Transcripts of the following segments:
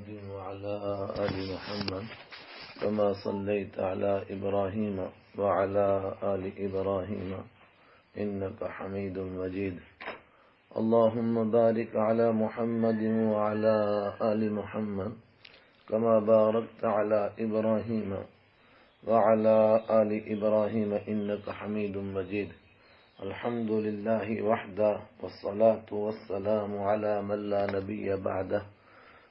محمد وعلى آل محمد كما صليت على إبراهيم وعلى آل إبراهيم إنك حميد مجيد. اللهم بارك على محمد وعلى آل محمد كما باركت على إبراهيم وعلى آل إبراهيم إنك حميد مجيد. الحمد لله وحده والصلاة والسلام على من لا نبي بعده.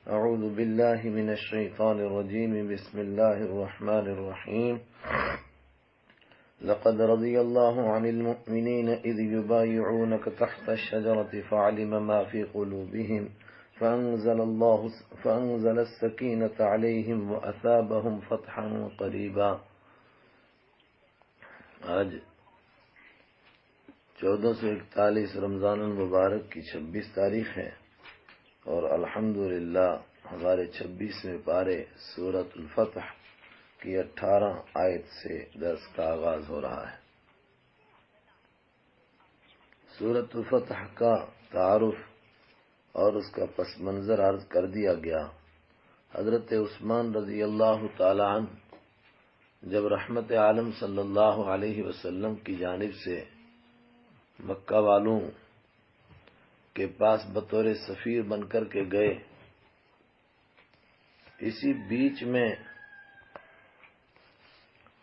أعوذ بالله من الشيطان الرجيم. بسم الله الرحمن الرحيم. لقد رضي الله عن المؤمنين إذ يبايعونك تحت الشجرة فعلم ما في قلوبهم فأنزل السكينة عليهم وأثابهم فتحا قريبا. آج 1441 رمضان المبارک کی 26 تاریخ ہے اور الحمدللہ ہمارے 26ویں پارے سورۃ الفتح کی 18 آیت سے درس کا آغاز ہو رہا ہے. سورۃ الفتح کا تعارف اور اس کا پس منظر عرض کر دیا گیا. حضرت عثمان رضی اللہ تعالی عنہ جب رحمت عالم صلی اللہ علیہ وسلم کی جانب سے مکہ والوں کے پاس بطور سفیر بن کر کے گئے، اسی بیچ میں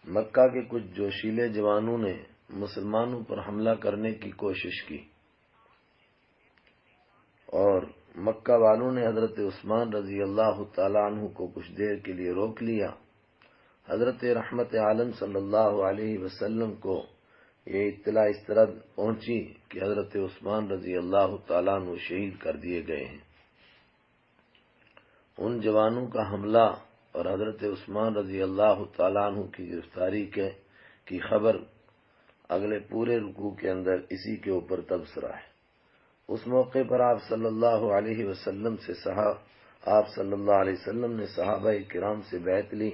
مکہ کے کچھ جوشیلے جوانوں نے مسلمانوں پر حملہ کرنے کی کوشش کی اور مکہ والوں نے حضرت عثمان رضی اللہ تعالیٰ عنہ کو کچھ دیر کے لیے روک لیا. حضرت رحمت عالم صلی اللہ علیہ وسلم کو یہ اطلاع اس طرح پہنچی کہ حضرت عثمان رضی اللہ تعالیٰ عنہ شہید کر دیے گئے ہیں. ان جوانوں کا حملہ اور حضرت عثمان رضی اللہ تعالیٰ عنہ کی گرفتاری کی خبر اگلے پورے رکوع کے اندر اسی کے اوپر تبصرہ ہے. اس موقع پر آپ صلی اللہ علیہ وسلم نے صحابہ کرام سے بیعت لی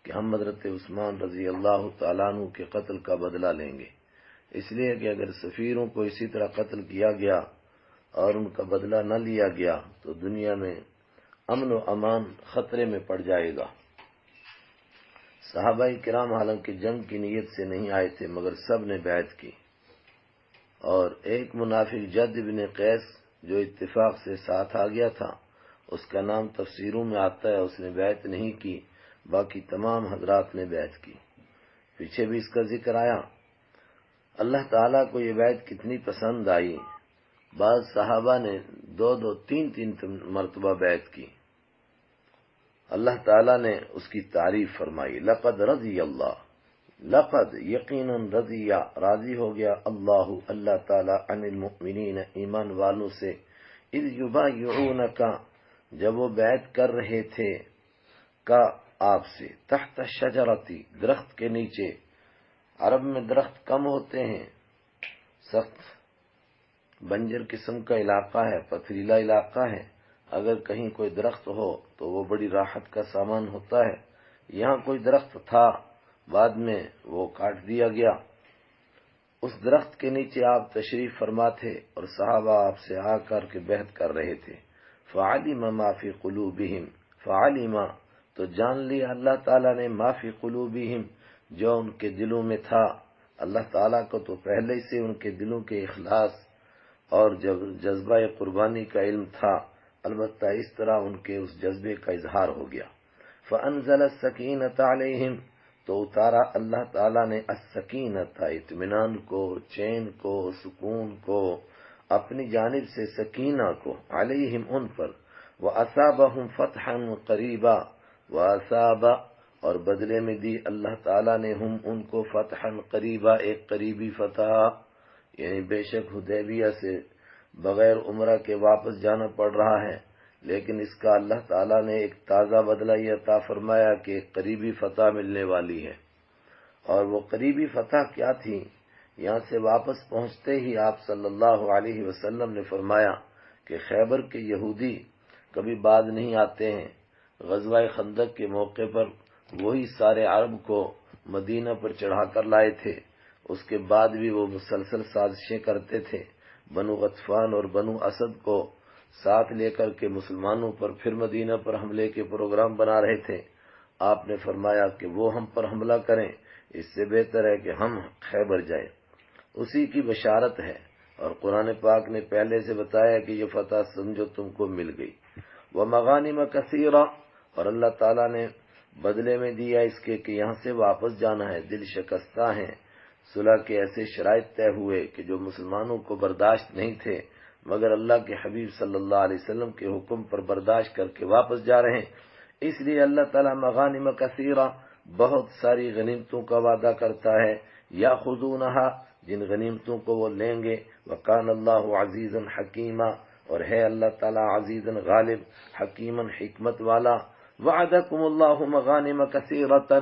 کہ ہم حضرت عثمان رضی اللہ تعالیٰ عنہ کے قتل کا بدلہ لیں گے، اس لیے کہ اگر سفیروں کو اسی طرح قتل کیا گیا اور ان کا بدلہ نہ لیا گیا تو دنیا میں امن و امان خطرے میں پڑ جائے گا. صحابہ کرام حالانکہ جنگ کی نیت سے نہیں آئے تھے مگر سب نے بیعت کی، اور ایک منافق جد بن قیس جو اتفاق سے ساتھ آ گیا تھا، اس کا نام تفسیروں میں آتا ہے، اس نے بیعت نہیں کی، باقی تمام حضرات نے بیعت کی. پیچھے بھی اس کا ذکر آیا. اللہ تعالیٰ کو یہ بیعت کتنی پسند آئی. بعض صحابہ نے 2 3 مرتبہ بیعت کی. اللہ تعالیٰ نے اس کی تعریف فرمائی. لقد رضی اللہ، لقد یقیناً رضی راضی ہو گیا اللہ تعالیٰ عن المؤمنین ایمان والوں سے اذ یبایعونک جب وہ بیعت کر رہے تھے کا آپ سے تحت الشجرتی درخت کے نیچے. عرب میں درخت کم ہوتے ہیں، سخت بنجر قسم کا علاقہ ہے، پتھریلا علاقہ ہے. اگر کہیں کوئی درخت ہو تو وہ بڑی راحت کا سامان ہوتا ہے. یہاں کوئی درخت تھا، بعد میں وہ کاٹ دیا گیا. اس درخت کے نیچے آپ تشریف فرما تھے اور صحابہ آپ سے آ کر کے بیعت کر رہے تھے. فعلم ما فی قلوبہم، فعلم تو جان لیا اللہ تعالیٰ نے ما فی قلوبہم جو ان کے دلوں میں تھا. اللہ تعالیٰ کو تو پہلے سے ان کے دلوں کے اخلاص اور جذبہ قربانی کا علم تھا، البتہ اس طرح ان کے اس جذبے کا اظہار ہو گیا. فانزل السکینۃ علیہم تو اتارا اللہ تعالیٰ نے السکینۃ اطمینان کو، چین کو، سکون کو، اپنی جانب سے سکینہ کو، علیہم ان پر. وَأَثَابَهُمْ فَتْحًا قَرِيبًا وَأَثَابَ اور بدلے میں دی اللہ تعالیٰ نے ہم ان کو فتحًا قریبا ایک قریبی فتح. یعنی بے شک حدیبیہ سے بغیر عمرہ کے واپس جانا پڑ رہا ہے، لیکن اس کا اللہ تعالیٰ نے ایک تازہ بدلہ یہ عطا فرمایا کہ ایک قریبی فتح ملنے والی ہے. اور وہ قریبی فتح کیا تھی؟ یہاں سے واپس پہنچتے ہی آپ صلی اللہ علیہ وسلم نے فرمایا کہ خیبر کے یہودی کبھی بعد نہیں آتے ہیں. غزوہ خندق کے موقع پر وہی سارے عرب کو مدینہ پر چڑھا کر لائے تھے. اس کے بعد بھی وہ مسلسل سازشیں کرتے تھے. بنو غطفان اور بنو اسد کو ساتھ لے کر کے مسلمانوں پر پھر مدینہ پر حملے کے پروگرام بنا رہے تھے، آپ نے فرمایا کہ وہ ہم پر حملہ کریں، اس سے بہتر ہے کہ ہم خیبر جائیں۔ اسی کی بشارت ہے، اور قرآن پاک نے پہلے سے بتایا کہ یہ فتح سمجھو تم کو مل گئی۔ وَمَغَانِمَ كَثِيرًا، اور اللہ تعالیٰ نے بدلے میں دیا اس کے کہ یہاں سے واپس جانا ہے، دل شکستہ ہیں، صلح کے ایسے شرائط طے ہوئے کہ جو مسلمانوں کو برداشت نہیں تھے، مگر اللہ کے حبیب صلی اللہ علیہ وسلم کے حکم پر برداشت کر کے واپس جا رہے ہیں۔ اس لیے اللہ تعالیٰ مغانم کثیرہ، بہت ساری غنیمتوں کا وعدہ کرتا ہے، یاخذونہا، جن غنیمتوں کو وہ لیں گے، وکان اللہ عزیزا حکیما، اور ہے اللہ تعالیٰ عزیزا غالب، حکیما حکمت والا۔ وعدکم اللہ مغانم کثیرۃ،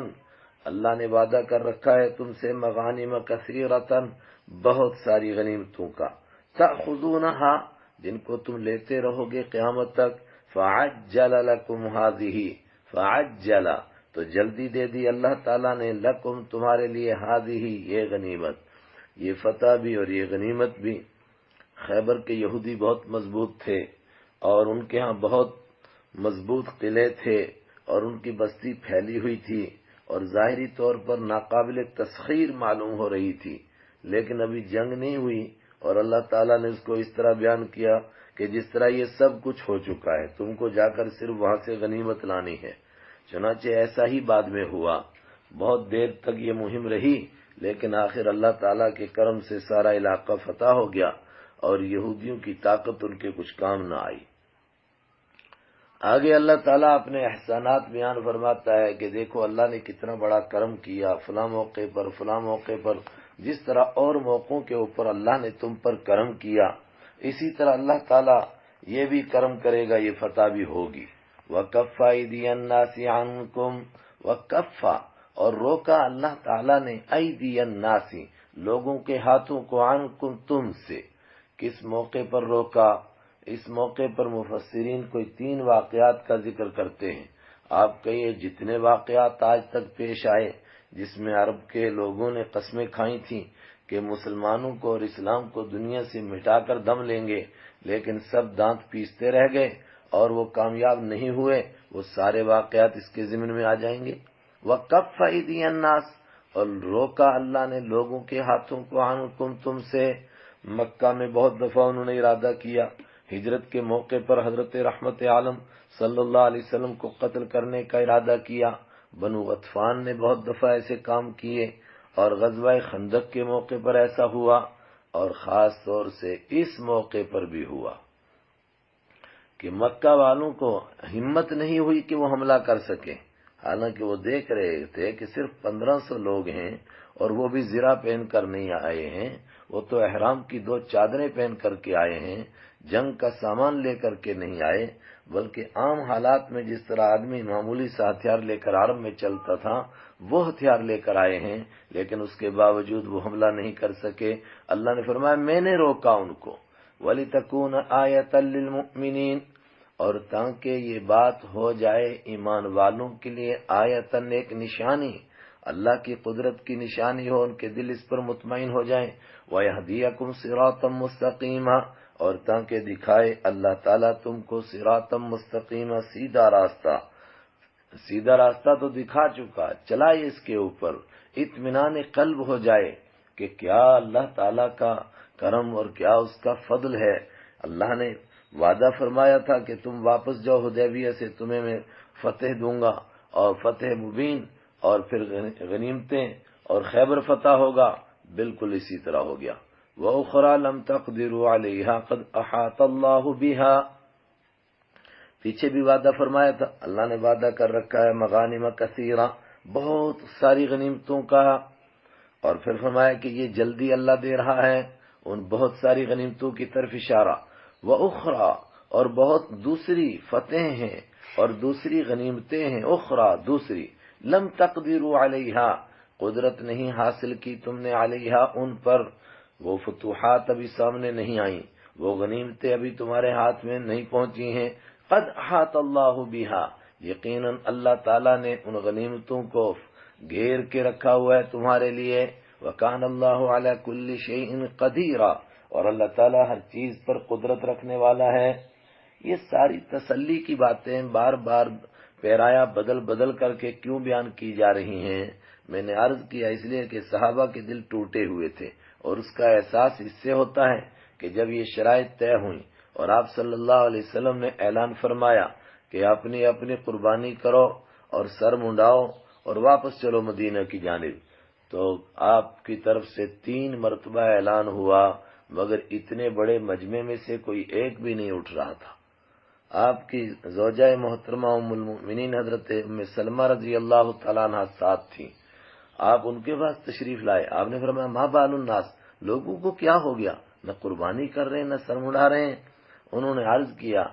اللہ نے وعدہ کر رکھا ہے تم سے مغانم کثیرۃ، بہت ساری غنیمتوں کا، تأخذونہا، جن کو تم لیتے رہو گے قیامت تک۔ فعجل لکم ہذہ، فعجل، تو جلدی دے دی اللہ تعالیٰ نے، لکم تمہارے لیے، ہذہ، یہ غنیمت، یہ فتح بھی اور یہ غنیمت بھی۔ خیبر کے یہودی بہت مضبوط تھے، اور ان کے ہاں بہت مضبوط قلعے تھے، اور ان کی بستی پھیلی ہوئی تھی، اور ظاہری طور پر ناقابل تسخیر معلوم ہو رہی تھی، لیکن ابھی جنگ نہیں ہوئی، اور اللہ تعالیٰ نے اس کو اس طرح بیان کیا کہ جس طرح یہ سب کچھ ہو چکا ہے، تم کو جا کر صرف وہاں سے غنیمت لانی ہے۔ چنانچہ ایسا ہی بعد میں ہوا، بہت دیر تک یہ مہم رہی، لیکن آخر اللہ تعالیٰ کے کرم سے سارا علاقہ فتح ہو گیا، اور یہودیوں کی طاقت ان کے کچھ کام نہ آئی۔ آگے اللہ تعالیٰ اپنے احسانات بیان فرماتا ہے کہ دیکھو اللہ نے کتنا بڑا کرم کیا، فلاں موقع پر فلاں موقع پر، جس طرح اور موقعوں کے اوپر اللہ نے تم پر کرم کیا، اسی طرح اللہ تعالیٰ یہ بھی کرم کرے گا، یہ فتح بھی ہوگی۔ وَكَفَّ أَيْدِيَ النَّاسِ عَنْكُمْ، وَكَفَّ، اور روکا اللہ تعالیٰ نے، أَيْدِيَ النَّاسِ، لوگوں کے ہاتھوں کو، عَنْكُمْ، تم سے۔ کس موقع پر روکا؟ اس موقع پر مفسرین کوئی 3 واقعات کا ذکر کرتے ہیں۔ آپ کا یہ جتنے واقعات آج تک پیش آئے جس میں عرب کے لوگوں نے قسمیں کھائی تھیں کہ مسلمانوں کو اور اسلام کو دنیا سے مٹا کر دم لیں گے، لیکن سب دانت پیستے رہ گئے اور وہ کامیاب نہیں ہوئے، وہ سارے واقعات اس کے ضمن میں آ جائیں گے۔ وَكَفَّ أَيْدِيَ النَّاسِ، اور روکا اللہ نے لوگوں کے ہاتھوں کو، عَنْكُمْ، تم سے۔ مکہ میں بہت دفعہ انہوں نے ارادہ کیا، ہجرت کے موقع پر حضرت رحمت عالم صلی اللہ علیہ وسلم کو قتل کرنے کا ارادہ کیا، بنو غطفان نے بہت دفعہ ایسے کام کیے، اور غزوہ خندق کے موقع پر ایسا ہوا، اور خاص طور سے اس موقع پر بھی ہوا کہ مکہ والوں کو ہمت نہیں ہوئی کہ وہ حملہ کر سکیں، حالانکہ وہ دیکھ رہے تھے کہ صرف 1500 لوگ ہیں، اور وہ بھی زرہ پہن کر نہیں آئے ہیں، وہ تو احرام کی 2 چادریں پہن کر کے آئے ہیں، جنگ کا سامان لے کر کے نہیں آئے، بلکہ عام حالات میں جس طرح آدمی معمولی سا ہتھیار لے کر عرب میں چلتا تھا وہ ہتھیار لے کر آئے ہیں، لیکن اس کے باوجود وہ حملہ نہیں کر سکے۔ اللہ نے فرمایا میں نے روکا ان کو، وَلِتَكُونَ آیَةً لِّلْمُؤْمِنِينَ، اور تاکہ یہ بات ہو جائے ایمان والوں کے لیے، آیتاً، ایک نشانی، اللہ کی قدرت کی نشانی ہو، ان کے دل اس پر مطمئن ہو جائیں۔ وَيَهْدِيَكُمْ صِرَاطًا مُسْتَقِيمًا، اور تاکہ دکھائے اللہ تعالیٰ تم کو صراطً مستقیما، سیدھا راستہ۔ سیدھا راستہ تو دکھا چکا، چلائے اس کے اوپر، اطمینان قلب ہو جائے کہ کیا اللہ تعالیٰ کا کرم اور کیا اس کا فضل ہے۔ اللہ نے وعدہ فرمایا تھا کہ تم واپس جاؤ حدیبیہ سے، تمہیں میں فتح دوں گا، اور فتح مبین، اور پھر غنیمتیں، اور خیبر فتح ہوگا، بالکل اسی طرح ہو گیا۔ وَأُخْرَى لَمْ تَقْدِرُوا عَلَيْهَا قَدْ أَحَاطَ اللَّهُ بِهَا، پیچھے بھی وعدہ فرمایا تھا، اللہ نے وعدہ کر رکھا ہے مغانم کثیرہ، بہت ساری غنیمتوں کا، اور پھر فرمایا کہ یہ جلدی اللہ دے رہا ہے ان بہت ساری غنیمتوں کی طرف اشارہ۔ وَأُخْرَى، اور بہت دوسری فتح ہیں اور دوسری غنیمتیں ہیں، اخرى، دوسری، لم تقدروا علیہا، قدرت نہیں حاصل کی تم نے علیہا، ان پر، وہ فتوحات ابھی سامنے نہیں آئیں، وہ غنیمتیں ابھی تمہارے ہاتھ میں نہیں پہنچی ہیں۔ قد احاط اللہ بہا، یقیناً اللہ تعالیٰ نے ان غنیمتوں کو گھیر کے رکھا ہوا ہے تمہارے لیے۔ وکان اللہ علی کل شیء قدیر، اور اللہ تعالیٰ ہر چیز پر قدرت رکھنے والا ہے۔ یہ ساری تسلی کی باتیں بار بار پیرایا بدل بدل کر کے کیوں بیان کی جا رہی ہیں؟ میں نے عرض کیا اس لیے کہ صحابہ کے دل ٹوٹے ہوئے تھے، اور اس کا احساس اس سے ہوتا ہے کہ جب یہ شرائط طے ہوئیں اور آپ صلی اللہ علیہ وسلم نے اعلان فرمایا کہ اپنی اپنی قربانی کرو اور سر منڈاؤ اور واپس چلو مدینہ کی جانب، تو آپ کی طرف سے 3 مرتبہ اعلان ہوا، مگر اتنے بڑے مجمع میں سے کوئی ایک بھی نہیں اٹھ رہا تھا۔ آپ کی زوجہ محترمہ ام المؤمنین حضرت ام سلمہ رضی اللہ تعالیٰ عنہ ساتھ تھی، آپ ان کے پاس تشریف لائے، آپ نے فرمایا ما بال الناس، لوگوں کو کیا ہو گیا، نہ قربانی کر رہے ہیں نہ سر مڑا رہے ہیں۔ انہوں نے عرض کیا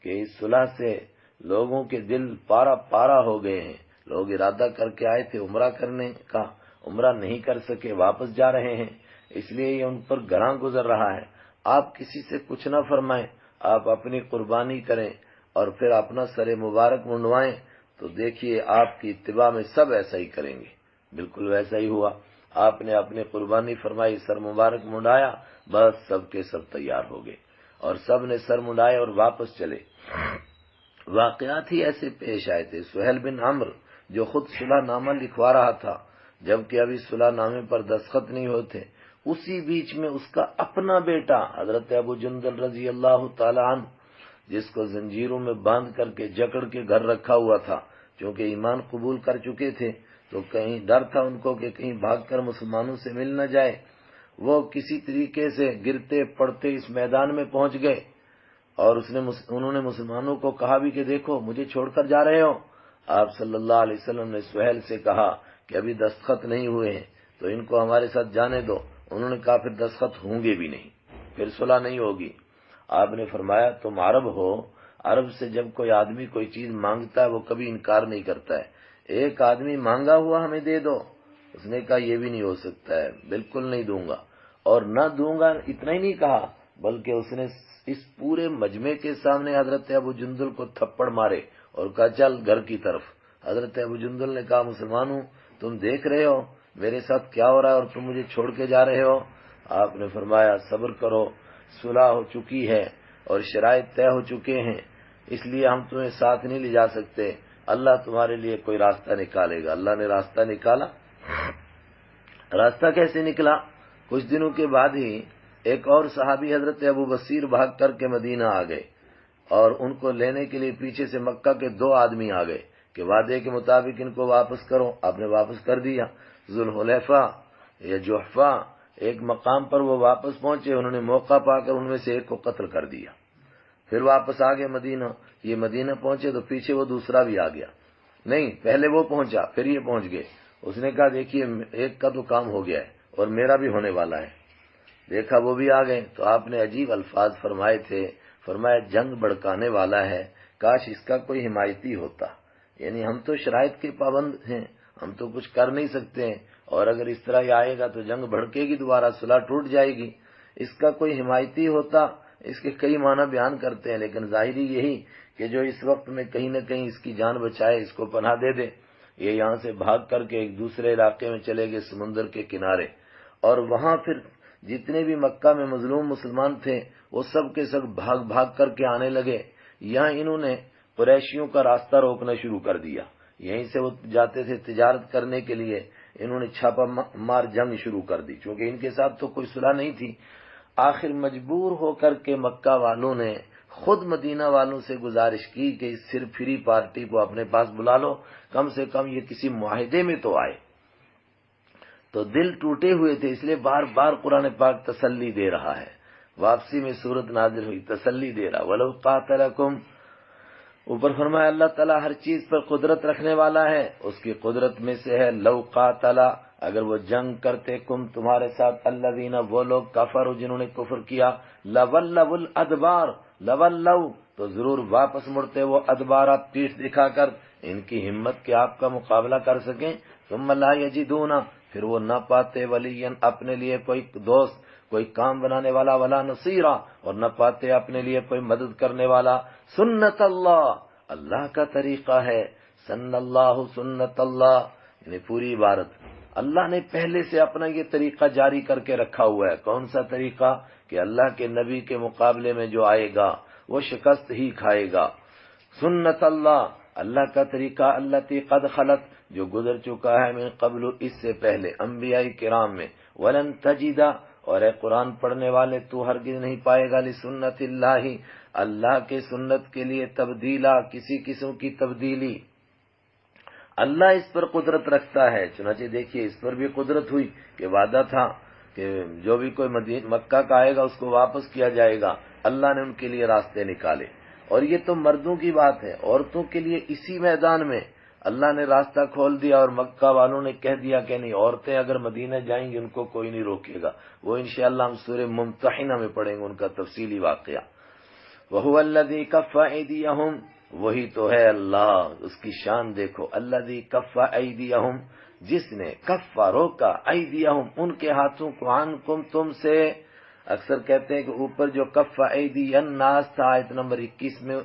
کہ اس صلح سے لوگوں کے دل پارا پارا ہو گئے ہیں، لوگ ارادہ کر کے آئے تھے عمرہ کرنے کا، عمرہ نہیں کر سکے واپس جا رہے ہیں، اس لیے یہ ان پر گراں گزر رہا ہے۔ آپ کسی سے کچھ نہ فرمائیں، آپ اپنی قربانی کریں اور پھر اپنا سر مبارک منڈوائیں، تو دیکھیے آپ کی اتباع میں سب ایسا ہی کریں گے۔ بالکل ویسا ہی ہوا، آپ نے اپنی قربانی فرمائی، سر مبارک منڈایا، بس سب کے سب تیار ہو گئے اور سب نے سر منڈائے اور واپس چلے۔ واقعات ہی ایسے پیش آئے تھے۔ سہیل بن عمرو جو خود صلح نامہ لکھوا رہا تھا، جبکہ ابھی صلح نامے پر دستخط نہیں ہوتے، اسی بیچ میں اس کا اپنا بیٹا حضرت ابو جندل رضی اللہ تعالی عنہ، جس کو زنجیروں میں باندھ کر کے جکڑ کے گھر رکھا ہوا تھا، چونکہ ایمان قبول کر چکے تھے تو کہیں ڈر تھا ان کو کہ کہیں بھاگ کر مسلمانوں سے مل نہ جائے، وہ کسی طریقے سے گرتے پڑتے اس میدان میں پہنچ گئے، اور انہوں نے مسلمانوں کو کہا بھی کہ دیکھو مجھے چھوڑ کر جا رہے ہو۔ آپ صلی اللہ علیہ وسلم نے سہیل سے کہا کہ ابھی دستخط نہیں ہوئے ہیں تو ان کو ہمارے ساتھ جانے دو۔ انہوں نے کہا پھر دستخط ہوں گے بھی نہیں، پھر صلح نہیں ہوگی۔ آپ نے فرمایا تم عرب ہو، عرب سے جب کوئی آدمی کوئی چیز مانگتا ہے وہ کبھی انکار نہیں کرتا ہے، ایک آدمی مانگا ہوا ہمیں دے دو، اس نے کہا یہ بھی نہیں ہو سکتا ہے، بالکل نہیں دوں گا، اور نہ دوں گا اتنا ہی نہیں کہا بلکہ اس نے اس پورے مجمع کے سامنے حضرت ابو جندل کو تھپڑ مارے اور کہا چل گھر کی طرف۔ حضرت ابو جندل نے کہا مسلمانوں تم دیکھ رہے ہو میرے ساتھ کیا ہو رہا ہے اور تم مجھے چھوڑ کے جا رہے ہو؟ آپ نے فرمایا صبر کرو، صلح ہو چکی ہے اور شرائط طے ہو چکے ہیں، اس لیے ہم تمہیں ساتھ نہیں لے جا سکتے، اللہ تمہارے لیے کوئی راستہ نکالے گا۔ اللہ نے راستہ نکالا۔ راستہ کیسے نکلا؟ کچھ دنوں کے بعد ہی ایک اور صحابی حضرت ابو بصیر بھاگ کر کے مدینہ آ گئے، اور ان کو لینے کے لیے پیچھے سے مکہ کے 2 آدمی آ گئے کہ وعدے کے مطابق ان کو واپس کرو۔ آپ نے واپس کر دیا۔ ذوالحلیفہ یا جحفہ ایک مقام پر وہ واپس پہنچے، انہوں نے موقع پا کر ان میں سے ایک کو قتل کر دیا، پھر واپس آ گئے مدینہ۔ یہ مدینہ پہنچے تو پیچھے وہ دوسرا بھی آ گیا، نہیں پہلے وہ پہنچا پھر یہ پہنچ گئے۔ اس نے کہا دیکھیے ایک کا تو کام ہو گیا ہے اور میرا بھی ہونے والا ہے، دیکھا وہ بھی آ گئے تو آپ نے عجیب الفاظ فرمائے تھے، فرمایا جنگ بھڑکانے والا ہے، کاش اس کا کوئی حمایتی ہوتا، یعنی ہم تو شرائط کے پابند ہیں، ہم تو کچھ کر نہیں سکتے ہیں، اور اگر اس طرح یہ آئے گا تو جنگ بھڑکے گی، دوبارہ صلح ٹوٹ جائے گی، اس کا کوئی حمایتی ہوتا۔ اس کے کئی معنی بیان کرتے ہیں، لیکن ظاہری یہی کہ جو اس وقت میں کہیں نہ کہیں اس کی جان بچائے، اس کو پناہ دے دے۔ یہ یہاں سے بھاگ کر کے ایک دوسرے علاقے میں چلے گئے سمندر کے کنارے، اور وہاں پھر جتنے بھی مکہ میں مظلوم مسلمان تھے وہ سب کے سب بھاگ بھاگ کر کے آنے لگے۔ یہاں انہوں نے قریشیوں کا راستہ روکنا شروع کر دیا، یہیں سے وہ جاتے تھے تجارت کرنے کے لیے، انہوں نے چھاپا مار جنگ شروع کر دی، چونکہ ان کے ساتھ تو کوئی صلح نہیں تھی۔ آخر مجبور ہو کر کے مکہ والوں نے خود مدینہ والوں سے گزارش کی کہ اس سر فری پارٹی کو اپنے پاس بلا لو، کم سے کم یہ کسی معاہدے میں تو آئے۔ تو دل ٹوٹے ہوئے تھے، اس لیے بار بار قرآن پاک تسلی دے رہا ہے۔ واپسی میں سورت نازل ہوئی، تسلی دے رہا وَلَوْ قَاتَلَكُمْ، اوپر فرمایا اللہ تعالیٰ ہر چیز پر قدرت رکھنے والا ہے، اس کی قدرت میں سے ہے لو قاتلا، اگر وہ جنگ کرتے کم تمہارے ساتھ الذین، وہ لوگ کفروا جنہوں نے کفر کیا، لولوا الادبار، لولوا تو ضرور واپس مڑتے وہ ادبارہ پیٹھ دکھا کر، ان کی ہمت کہ آپ کا مقابلہ کر سکیں، ثم لا یجدون، پھر وہ نہ پاتے ولیا اپنے لیے کوئی دوست، کوئی کام بنانے والا، ولا نصیرا اور نہ پاتے اپنے لیے کوئی مدد کرنے والا۔ سنت اللہ، اللہ کا طریقہ ہے، سن اللہ سنت اللہ، یعنی پوری عبارت اللہ نے پہلے سے اپنا یہ طریقہ جاری کر کے رکھا ہوا ہے۔ کون سا طریقہ؟ کہ اللہ کے نبی کے مقابلے میں جو آئے گا وہ شکست ہی کھائے گا۔ سنت اللہ، اللہ کا طریقہ، التی قد خلت، جو گزر چکا ہے، من قبل، اس سے پہلے، انبیاء کرام میں، ولن تجدا، اور اے قرآن پڑھنے والے تو ہرگز نہیں پائے گا، لسنت اللہ، اللہ کے سنت کے لیے تبدیلا، کسی قسم کی تبدیلی۔ اللہ اس پر قدرت رکھتا ہے، چنانچہ دیکھیے اس پر بھی قدرت ہوئی کہ وعدہ تھا کہ جو بھی کوئی مکہ کا آئے گا اس کو واپس کیا جائے گا، اللہ نے ان کے لیے راستے نکالے۔ اور یہ تو مردوں کی بات ہے، عورتوں کے لیے اسی میدان میں اللہ نے راستہ کھول دیا، اور مکہ والوں نے کہہ دیا کہ نہیں، عورتیں اگر مدینہ جائیں گی ان کو کوئی نہیں روکے گا۔ وہ انشاءاللہ ہم سورہ ممتحنہ میں پڑھیں گے ان کا تفصیلی واقعہ۔ وَهُوَ الَّذِي كَفَّ أَيْدِيَهُمْ، وہی تو ہے اللہ، اس کی شان دیکھو، الَّذِي كَفَّ أَيْدِيَهُمْ، جس نے کفا روکا، ایدیہم ان کے ہاتھوں کو، عنکم تم سے۔ اکثر کہتے ہیں کہ اوپر جو کفا ایدی الناس تھا آیت نمبر 21 میں،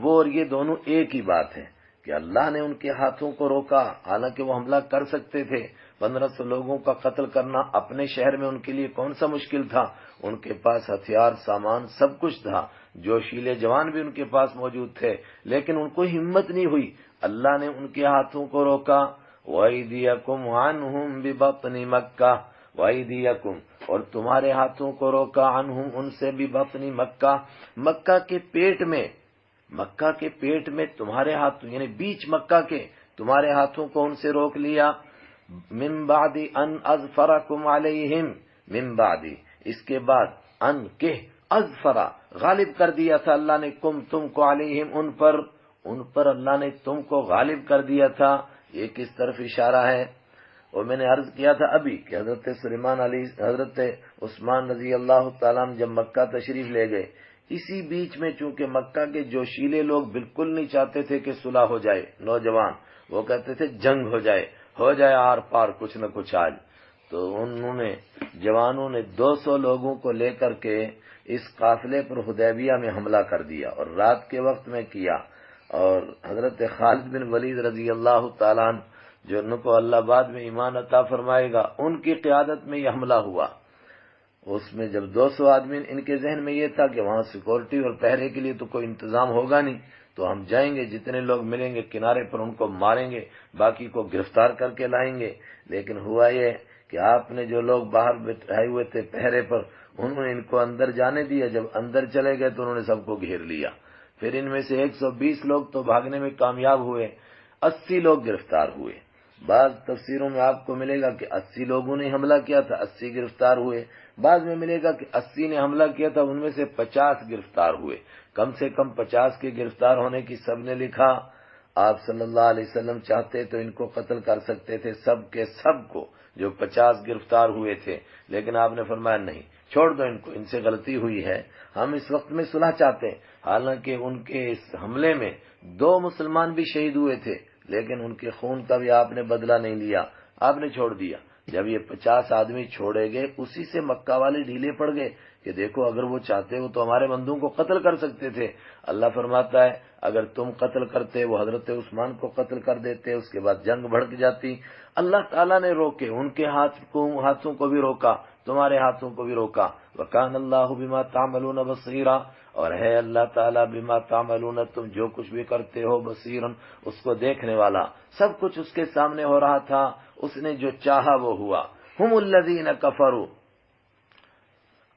وہ اور یہ دونوں ایک ہی بات ہے کہ اللہ نے ان کے ہاتھوں کو روکا، حالانکہ وہ حملہ کر سکتے تھے۔ 1500 لوگوں کا قتل کرنا اپنے شہر میں ان کے لیے کون سا مشکل تھا، ان کے پاس ہتھیار، سامان، سب کچھ تھا، جوشیلے جوان بھی ان کے پاس موجود تھے، لیکن ان کو ہمت نہیں ہوئی، اللہ نے ان کے ہاتھوں کو روکا۔ وَأَيْدِيَكُمْ عَنْهُمْ بِبَطْنِ مَكَّةَ، وَأَيْدِيَكُمْ، اور تمہارے ہاتھوں کو روکا، عنہم ان سے، بِبَطْنِ مکہ، مکہ کے پیٹ میں، مکہ کے پیٹ میں تمہارے ہاتھوں، یعنی بیچ مکہ کے تمہارے ہاتھوں کو ان سے روک لیا۔ من بعد ان اظفرکم علیہم، من بعد، اس کے بعد، ان کے، اظفرا، غالب کر دیا تھا اللہ نے، تم کو، علیہم ان پر اللہ نے تم کو غالب کر دیا تھا۔ یہ کس طرف اشارہ ہے؟ اور میں نے عرض کیا تھا ابھی کہ حضرت سلیمان علیہ، حضرت عثمان رضی اللہ تعالیٰ عنہ جب مکہ تشریف لے گئے، اسی بیچ میں چونکہ مکہ کے جوشیلے لوگ بالکل نہیں چاہتے تھے کہ صلح ہو جائے، نوجوان وہ کہتے تھے جنگ ہو جائے آر پار کچھ نہ کچھ آج، تو انہوں نے، جوانوں نے 200 لوگوں کو لے کر کے اس قافلے پر حدیبیہ میں حملہ کر دیا، اور رات کے وقت میں کیا، اور حضرت خالد بن ولید رضی اللہ تعالیٰ عنہ، جو ان کو اللہ بعد میں ایمان عطا فرمائے گا، ان کی قیادت میں یہ حملہ ہوا۔ اس میں جب 200 آدمی، ان کے ذہن میں یہ تھا کہ وہاں سیکورٹی اور پہرے کے لیے تو کوئی انتظام ہوگا نہیں، تو ہم جائیں گے، جتنے لوگ ملیں گے کنارے پر ان کو ماریں گے، باقی کو گرفتار کر کے لائیں گے۔ لیکن ہوا یہ کہ آپ نے جو لوگ باہر بیٹھائے ہوئے تھے پہرے پر، انہوں نے ان کو اندر جانے دیا، جب اندر چلے گئے تو انہوں نے سب کو گھیر لیا۔ پھر ان میں سے 120 لوگ تو بھاگنے میں کامیاب ہوئے، 80 لوگ گرفتار ہوئے۔ بعض تفسیروں میں آپ کو ملے گا کہ 80 لوگوں نے حملہ کیا تھا، 80 گرفتار ہوئے، بعض میں ملے گا کہ 80 نے حملہ کیا تھا، ان میں سے 50 گرفتار ہوئے۔ کم سے کم 50 کے گرفتار ہونے کی سب نے لکھا۔ آپ صلی اللہ علیہ وسلم چاہتے تو ان کو قتل کر سکتے تھے، سب کے سب کو، جو 50 گرفتار ہوئے تھے، لیکن آپ نے فرمایا نہیں، چھوڑ دو ان کو، ان سے غلطی ہوئی ہے، ہم اس وقت میں صلح چاہتے ہیں۔ حالانکہ ان کے اس حملے میں 2 مسلمان بھی شہید ہوئے تھے، لیکن ان کے خون کا بھی آپ نے بدلہ نہیں لیا، آپ نے چھوڑ دیا۔ جب یہ 50 آدمی چھوڑے گئے، اسی سے مکہ والے ڈھیلے پڑ گئے کہ دیکھو اگر وہ چاہتے ہو تو ہمارے بندوں کو قتل کر سکتے تھے۔ اللہ فرماتا ہے اگر تم قتل کرتے، وہ حضرت عثمان کو قتل کر دیتے، اس کے بعد جنگ بھڑک جاتی۔ اللہ تعالیٰ نے روکے، ان کے ہاتھوں کو بھی روکا، تمہارے ہاتھوں کو بھی روکا۔ وَكَانَ اللَّهُ بِمَا تَعْمَلُونَ بَصِيرًا، اور ہے اللہ تعالیٰ بِمَا تَعْمَلُونَ، تم جو کچھ بھی کرتے ہو، بصیرًا، اس کو دیکھنے والا، سب کچھ اس کے سامنے ہو رہا تھا، اس نے جو چاہا وہ ہوا۔ ہم الذین کفروا،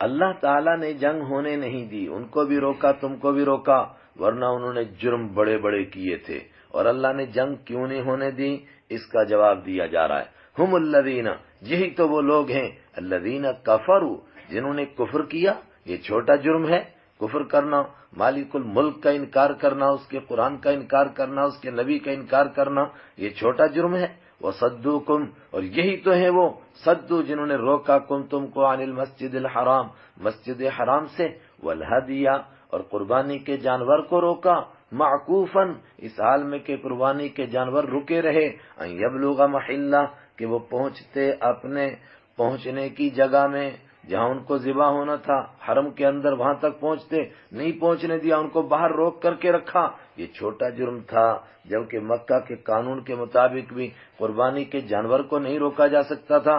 اللہ تعالیٰ نے جنگ ہونے نہیں دی، ان کو بھی روکا، تم کو بھی روکا، ورنہ انہوں نے جرم بڑے بڑے کیے تھے، اور اللہ نے جنگ کیوں نہیں ہونے دی، اس کا جواب دیا جا رہا ہے۔ ہم الذین، یہی تو وہ لوگ ہیں، الذین کفروا، جنہوں نے کفر کیا۔ یہ چھوٹا جرم ہے کفر کرنا، مالک الملک کا انکار کرنا، اس کے قرآن کا انکار کرنا، اس کے نبی کا انکار کرنا، یہ چھوٹا جرم ہے۔ وَصَدُّوكُمْ، اور یہی تو ہے وہ صدو، جنہوں نے روکا کم تم کو، عن المسجد الحرام، مسجد حرام سے، والہدی، اور قربانی کے جانور کو روکا، معکوفاً، اس حال میں کہ قربانی کے جانور رکے رہے، ان یبلغ محلہ، کہ وہ پہنچتے اپنے پہنچنے کی جگہ میں، جہاں ان کو ذبح ہونا تھا حرم کے اندر، وہاں تک پہنچتے نہیں، پہنچنے دیا، ان کو باہر روک کر کے رکھا۔ یہ چھوٹا جرم تھا، جبکہ مکہ کے قانون کے مطابق بھی قربانی کے جانور کو نہیں روکا جا سکتا تھا۔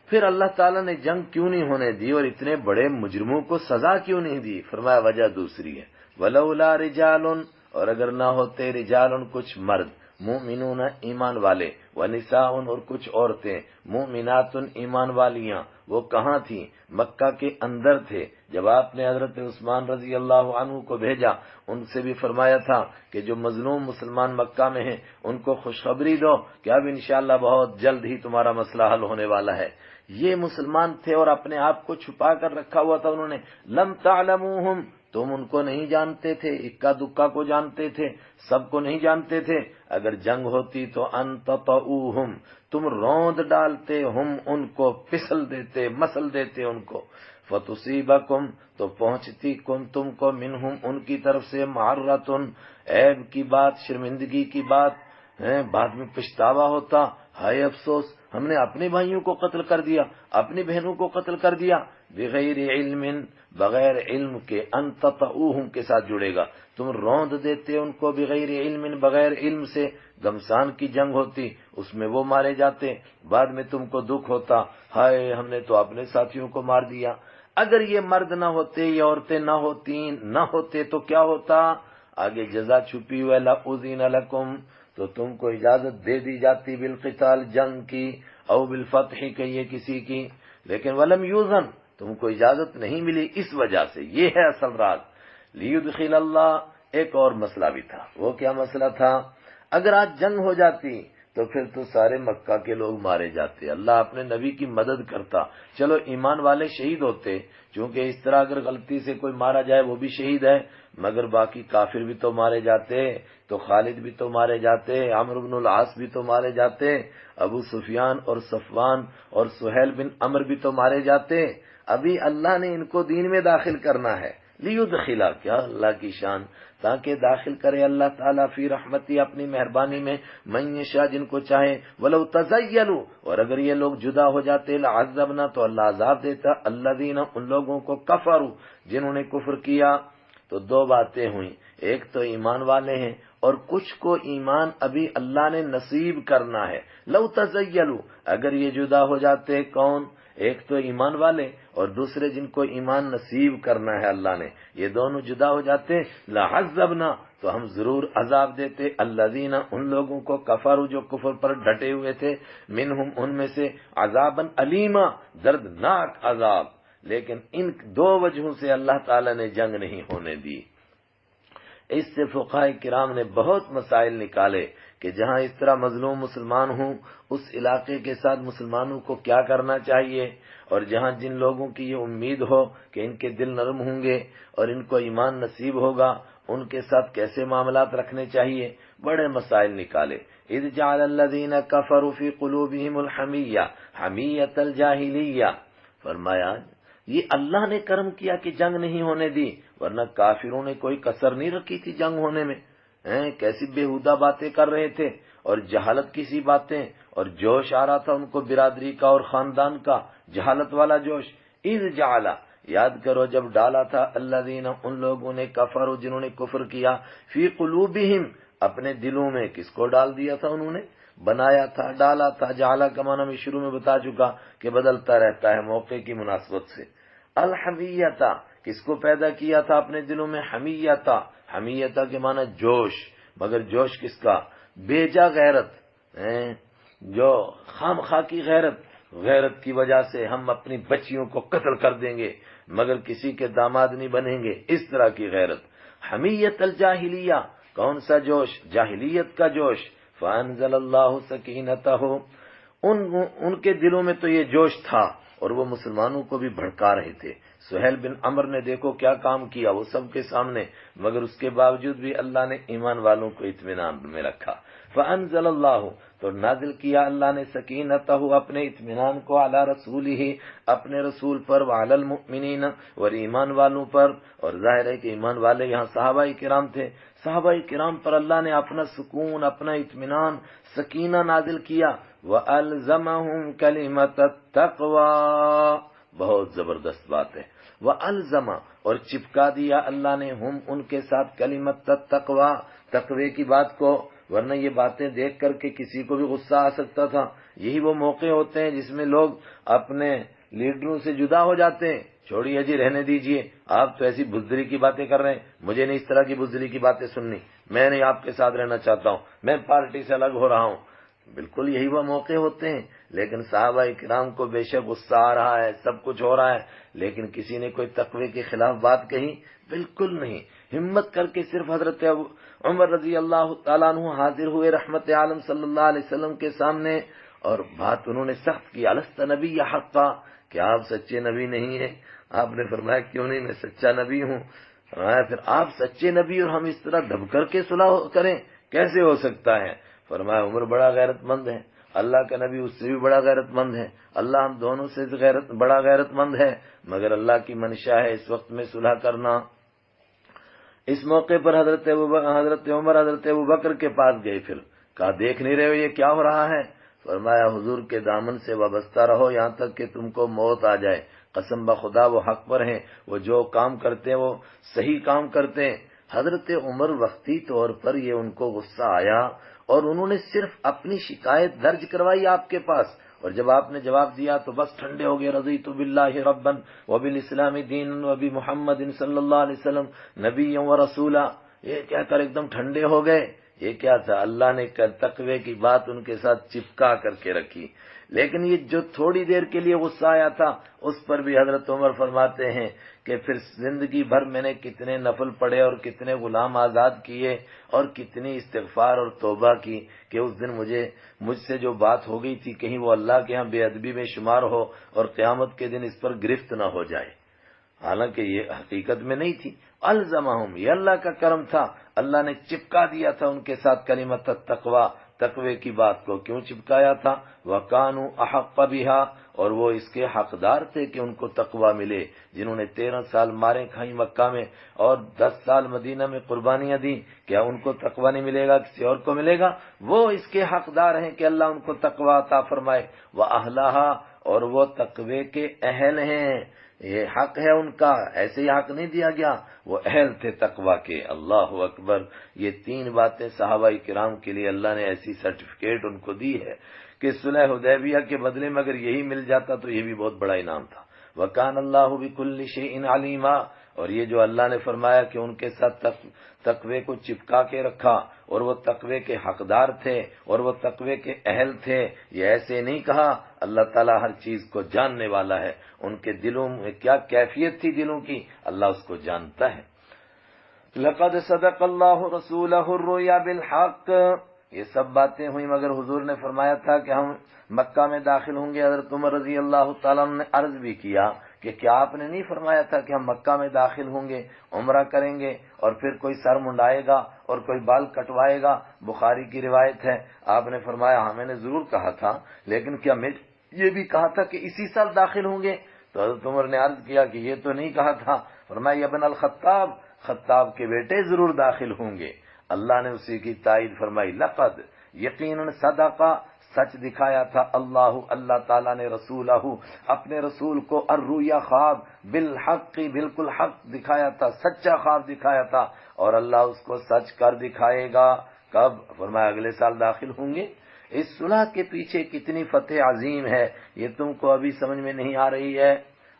پھر اللہ تعالیٰ نے جنگ کیوں نہیں ہونے دی اور اتنے بڑے مجرموں کو سزا کیوں نہیں دی؟ فرمایا وجہ دوسری ہے، ولولا رجال، اور اگر نہ ہوتے رجال کچھ مرد، مومنون ایمان والے، ونساء اور کچھ عورتیں، مومنات ایمان والیاں، وہ کہاں تھیں؟ مکہ کے اندر تھے۔ جب آپ نے حضرت عثمان رضی اللہ عنہ کو بھیجا، ان سے بھی فرمایا تھا کہ جو مظلوم مسلمان مکہ میں ہیں ان کو خوشخبری دو کہ اب انشاءاللہ بہت جلد ہی تمہارا مسئلہ حل ہونے والا ہے۔ یہ مسلمان تھے اور اپنے آپ کو چھپا کر رکھا ہوا تھا انہوں نے۔ لم تعلموہم، تم ان کو نہیں جانتے تھے، اکا دکا کو جانتے تھے، سب کو نہیں جانتے تھے۔ اگر جنگ ہوتی تو ان تطؤوہم، تم روند ڈالتے، ہم ان کو پسل دیتے، مسل دیتے ان کو۔ فتصیبکم، تو پہنچتی تم کو منہم، ان کی طرف سے، معرۃن، عیب کی بات، شرمندگی کی بات، بعد میں پچھتاوا ہوتا، ہائے افسوس ہم نے اپنے بھائیوں کو قتل کر دیا، اپنی بہنوں کو قتل کر دیا، بغیر علم، بغیر علم کے، ان تطؤوہم کے ساتھ جڑے گا، تم روند دیتے ان کو، بغیر علم، بغیر علم سے۔ گمسان کی جنگ ہوتی، اس میں وہ مارے جاتے، بعد میں تم کو دکھ ہوتا، ہائے ہم نے تو اپنے ساتھیوں کو مار دیا۔ اگر یہ مرد نہ ہوتے، یہ عورتیں نہ ہوتے تو کیا ہوتا؟ آگے جزا چھپی ہوئی، لَأُذِنَ لَكُمْ، تو تم کو اجازت دے دی جاتی، بالقتال، جنگ کی، او بالفتح، کہیے کسی کی، لیکن ولم یوزن، تم کو اجازت نہیں ملی اس وجہ سے۔ یہ ہے اصل راز۔ لیدخل اللہ، ایک اور مسئلہ بھی تھا، وہ کیا مسئلہ تھا؟ اگر آج جنگ ہو جاتی تو پھر تو سارے مکہ کے لوگ مارے جاتے، اللہ اپنے نبی کی مدد کرتا، چلو ایمان والے شہید ہوتے، چونکہ اس طرح اگر غلطی سے کوئی مارا جائے وہ بھی شہید ہے، مگر باقی کافر بھی تو مارے جاتے، تو خالد بھی تو مارے جاتے، عمرو بن العاص بھی تو مارے جاتے، ابو سفیان اور صفوان اور سہیل بن عمر بھی تو مارے جاتے۔ ابھی اللہ نے ان کو دین میں داخل کرنا ہے، لیدخلا، کیا اللہ کی شان، تاکہ داخل کرے اللہ تعالیٰ فی رحمتی، اپنی مہربانی میں، من یشاء، جن کو چاہے، ولو تزیلوا، اور اگر یہ لوگ جدا ہو جاتے، لعذبنا، تو اللہ عذاب دیتا، الذین، ان لوگوں کو، کفروا، جنہوں نے کفر کیا۔ تو دو باتیں ہوئیں، ایک تو ایمان والے ہیں اور کچھ کو ایمان ابھی اللہ نے نصیب کرنا ہے۔ لو تزیلوا، اگر یہ جدا ہو جاتے، کون؟ ایک تو ایمان والے اور دوسرے جن کو ایمان نصیب کرنا ہے اللہ نے، یہ دونوں جدا ہو جاتے، لعذبنا، تو ہم ضرور عذاب دیتے، الذین، ان لوگوں کو، کفروا، جو کفر پر ڈٹے ہوئے تھے، منہم، ان میں سے، عذابا الیما، دردناک عذاب۔ لیکن ان دو وجہوں سے اللہ تعالیٰ نے جنگ نہیں ہونے دی۔ اس سے فقہاء کرام نے بہت مسائل نکالے کہ جہاں اس طرح مظلوم مسلمان ہوں، اس علاقے کے ساتھ مسلمانوں کو کیا کرنا چاہیے، اور جہاں جن لوگوں کی یہ امید ہو کہ ان کے دل نرم ہوں گے اور ان کو ایمان نصیب ہوگا، ان کے ساتھ کیسے معاملات رکھنے چاہیے، بڑے مسائل نکالے۔ اذ جعل الذین کفروا فی قلوبہم الحمیہ، حمیۃ الجاہلیہ، فرمایا یہ اللہ نے کرم کیا کہ جنگ نہیں ہونے دی، ورنہ کافروں نے کوئی کسر نہیں رکھی تھی جنگ ہونے میں، کیسی بےہودہ باتیں کر رہے تھے، اور جہالت کی سی باتیں، اور جوش آ رہا تھا ان کو برادری کا اور خاندان کا، جہالت والا جوش۔ اذ جعل، یاد کرو جب ڈالا تھا، الذین، ان لوگوں نے، کفروا، جنہوں نے کفر کیا، فی قلوبہم، اپنے دلوں میں، کس کو ڈال دیا تھا انہوں نے؟ بنایا تھا، ڈالا تھا، جعلہ کا معنی میں شروع میں بتا چکا کہ بدلتا رہتا ہے موقع کی مناسبت سے۔ الحمیتا، کس کو پیدا کیا تھا اپنے دلوں میں؟ حمیتا، حمیتا کے معنی جوش، مگر جوش کس کا؟ بیجا غیرت، جو خام خواہ کی غیرت کی وجہ سے ہم اپنی بچیوں کو قتل کر دیں گے مگر کسی کے داماد نہیں بنیں گے، اس طرح کی غیرت۔ حمیت الجاہلیہ، کون سا جوش؟ جاہلیت کا جوش۔ فانزل اللہ سکینتہ، ان کے دلوں میں تو یہ جوش تھا اور وہ مسلمانوں کو بھی بھڑکا رہے تھے۔ سہیل بن عمر نے دیکھو کیا کام کیا، وہ سب کے سامنے، مگر اس کے باوجود بھی اللہ نے ایمان والوں کو اطمینان میں رکھا۔ فانزل اللہ، تو نازل کیا اللہ نے، سکینتہ، اپنے اطمینان کو، علی رسولہ، اپنے رسول پر، وعلی المؤمنین، اور ایمان والوں پر، اور ظاہر ہے کہ ایمان والے یہاں صحابہ کرام تھے، صحابہ کرام پر اللہ نے اپنا سکون، اپنا اطمینان، سکینہ نازل کیا۔ وَأَلْزَمَهُمْ كَلِمَةَ التَّقْوَى، بہت زبردست بات ہے، وَأَلْزَمَ، اور چپکا دیا اللہ نے، ہم، ان کے ساتھ، کلمت التقوی، تقوی کی بات کو، ورنہ یہ باتیں دیکھ کر کے کسی کو بھی غصہ آ سکتا تھا۔ یہی وہ موقع ہوتے ہیں جس میں لوگ اپنے لیڈروں سے جدا ہو جاتے ہیں، چھوڑیے جی رہنے دیجئے، آپ تو ایسی بزدلی کی باتیں کر رہے ہیں، مجھے نہیں اس طرح کی بزدلی کی باتیں سننی، میں نہیں آپ کے ساتھ رہنا چاہتا ہوں، میں پارٹی سے الگ ہو رہا ہوں۔ بالکل یہی وہ موقع ہوتے ہیں، لیکن صحابہ کرام کو بے شک غصہ آ رہا ہے، سب کچھ ہو رہا ہے، لیکن کسی نے کوئی تقوی کے خلاف بات کہی؟ بالکل نہیں۔ ہمت کر کے صرف حضرت عمر رضی اللہ تعالیٰ عنہ حاضر ہوئے رحمت عالم صلی اللہ علیہ وسلم کے سامنے، اور بات انہوں نے سخت کی، الست نبی یا حقا، کہ آپ سچے نبی نہیں ہیں؟ آپ نے فرمایا کیوں نہیں، میں سچا نبی ہوں۔ فرمایا پھر آپ سچے نبی اور ہم اس طرح دب کر کے صلح کریں، کیسے ہو سکتا ہے؟ فرمایا عمر بڑا غیرت مند ہے، اللہ کا نبی اس سے بھی بڑا غیرت مند ہے، اللہ ہم دونوں سے بڑا غیرت مند ہے، مگر اللہ کی منشا ہے اس وقت میں صلح کرنا۔ اس موقع پر حضرت عمر حضرت ابوبکر کے پاس گئے، پھر کہا دیکھ نہیں رہے ہو یہ کیا ہو رہا ہے؟ فرمایا حضور کے دامن سے وابستہ رہو یہاں تک کہ تم کو موت آ جائے، قسم بخدا وہ حق پر ہیں، وہ جو کام کرتے ہیں وہ صحیح کام کرتے ہیں۔ حضرت عمر وقتی طور پر یہ ان کو غصہ آیا اور انہوں نے صرف اپنی شکایت درج کروائی آپ کے پاس، اور جب آپ نے جواب دیا تو بس ٹھنڈے ہو گئے، رضیت باللہ ربا وبالاسلام دینا وبمحمد صلی اللہ علیہ وسلم نبی و رسولا، یہ کہہ کر ایک دم ٹھنڈے ہو گئے۔ یہ کیا تھا؟ اللہ نے تقوی کی بات ان کے ساتھ چپکا کر کے رکھی۔ لیکن یہ جو تھوڑی دیر کے لیے غصہ آیا تھا اس پر بھی حضرت عمر فرماتے ہیں کہ پھر زندگی بھر میں نے کتنے نفل پڑھے اور کتنے غلام آزاد کیے اور کتنی استغفار اور توبہ کی کہ اس دن مجھ سے جو بات ہو گئی تھی کہیں وہ اللہ کے ہاں بے ادبی میں شمار ہو اور قیامت کے دن اس پر گرفت نہ ہو جائے، حالانکہ یہ حقیقت میں نہیں تھی۔ الزمہم، یہ اللہ کا کرم تھا، اللہ نے چپکا دیا تھا ان کے ساتھ کلمۃ التقوی، تقوی کی بات کو۔ کیوں چپکایا تھا؟ وَكَانُوا أَحَقَّ بِهَا، اور وہ اس کے حقدار تھے کہ ان کو تقوی ملے، جنہوں نے 13 سال ماریں کھائیں مکہ میں اور 10 سال مدینہ میں قربانیاں دیں، کیا ان کو تقوی نہیں ملے گا؟ کسی اور کو ملے گا؟ وہ اس کے حقدار ہیں کہ اللہ ان کو تقوی عطا فرمائے۔ وَأَهْلَهَا، اور وہ تقوی کے اہل ہیں، یہ حق ہے ان کا، ایسے ہی حق نہیں دیا گیا، وہ اہل تھے تقوی کے۔ اللہ اکبر، یہ 3 باتیں صحابہ کرام کے لیے اللہ نے ایسی سرٹیفکیٹ ان کو دی ہے کہ صلح حدیبیہ کے بدلے میں اگر یہی مل جاتا تو یہ بھی بہت بڑا انعام تھا۔ وَكَانَ اللَّهُ بِكُلِّ شَيْءٍ عَلِيمًا، اور یہ جو اللہ نے فرمایا کہ ان کے ساتھ تقوی کو چپکا کے رکھا اور وہ تقوی کے حقدار تھے اور وہ تقوی کے اہل تھے، یہ ایسے نہیں کہا، اللہ تعالیٰ ہر چیز کو جاننے والا ہے، ان کے دلوں میں کیا کیفیت تھی دلوں کی اللہ اس کو جانتا ہے۔ لَقَدْ صَدَقَ اللَّهُ رَسُولَهُ الرُّؤْيَا بِالْحَقِّ، یہ سب باتیں ہوئی مگر حضور نے فرمایا تھا کہ ہم مکہ میں داخل ہوں گے۔ حضرت عمر رضی اللہ تعالیٰ عنہ نے عرض بھی کیا کہ کیا آپ نے نہیں فرمایا تھا کہ ہم مکہ میں داخل ہوں گے، عمرہ کریں گے اور پھر کوئی سر منڈائے گا اور کوئی بال کٹوائے گا؟ بخاری کی روایت ہے، آپ نے فرمایا ہاں میں نے ضرور کہا تھا، لیکن کیا میں یہ بھی کہا تھا کہ اسی سال داخل ہوں گے؟ تو حضرت عمر نے عرض کیا کہ یہ تو نہیں کہا تھا۔ فرمایا یا ابن الخطاب، خطاب کے بیٹے ضرور داخل ہوں گے۔ اللہ نے اسی کی تائید فرمائی، لقد، یقیناً، صدقہ، سچ دکھایا تھا، اللہ تعالیٰ نے رسولہ، اپنے رسول کو، الرؤیا، خواب، بالحق، بالکل حق دکھایا تھا، سچا خواب دکھایا تھا، اور اللہ اس کو سچ کر دکھائے گا۔ کب؟ فرمایا اگلے سال داخل ہوں گے۔ اس صلح کے پیچھے کتنی فتح عظیم ہے یہ تم کو ابھی سمجھ میں نہیں آ رہی ہے۔